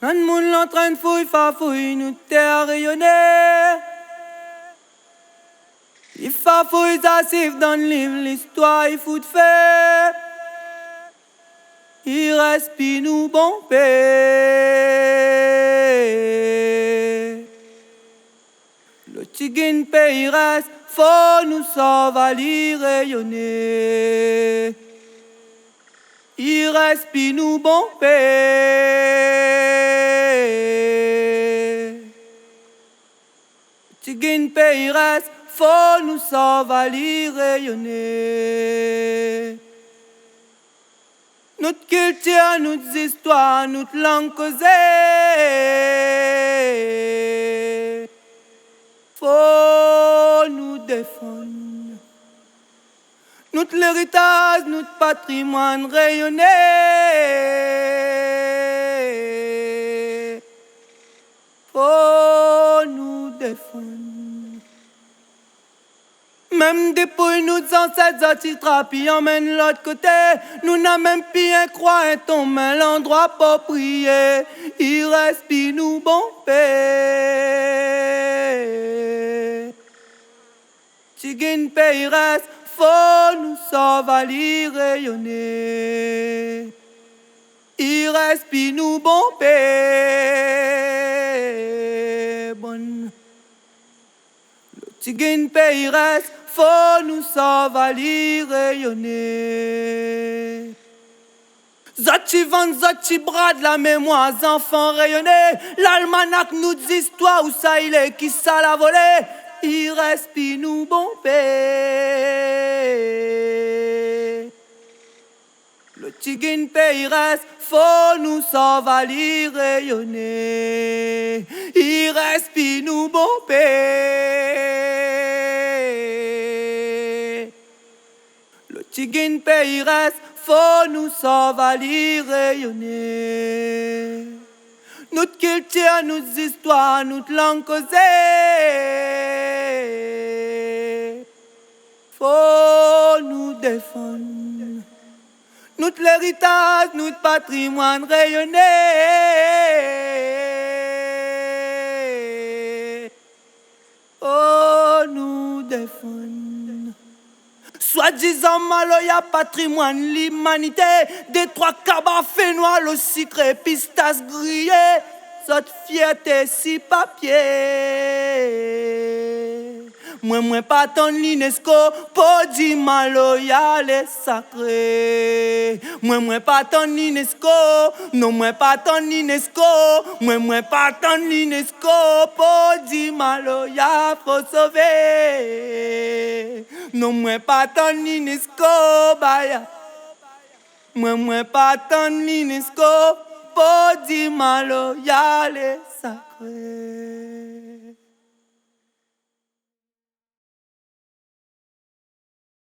Nan moun l'entraîne fouille, fafouille, nous terre rayonnée. Il fafouille, ça siffle dans le livre, l'histoire, il fout de fait. Il respire nous bon paix. Le tigine pays reste, faut nous sauver, rayonner. Il respire nous bon paix. Tigine pays reste, faut nous sauver, rayonner. Notre culture, notre histoire, notre langue causée. Faut nous défendre. Notre héritage, notre patrimoine rayonné. Faut nous défendre. Même depuis nous ancêtres attitrapis emmènent l'autre côté. Nous n'avons même plus un croix, un tombe, l'endroit pour prier. Il respire nous bon paix. Tigine pays reste, faut nous sauver, rayonner. Il respire nous bon paix. Bonne. Le tigine pays reste, faut nous sauver, rayonner. Zoti vent, zoti brade, la mémoire, enfants rayonnés. L'almanach nous dit histoire où ça il est, qui ça l'a volé. Il respire nous bon paix. Le tigine pays reste, faut nous sauver, rayonner. Il respire nous bon paix. Le tigine pays reste, faut nous sauver, rayonner. Notre culture, notre histoire, notre langue causée. Faut nous défendre. Notre héritage, notre patrimoine rayonné. Faut nous défendre. Soi-disant maloya patrimoine, l'humanité. Des trois cabas fait noir, le sucre, pistas grillé. Cette fierté si papier. Moi pas ton l'UNESCO, pour dire maloya les sacré. Moi pas ton l'UNESCO, non moi pas ton l'UNESCO. Moi pas ton l'UNESCO, pour dire maloya faut sauver. Non moi pas ton l'UNESCO, baya. Moi pas ton l'UNESCO, pour dire maloya les sacré.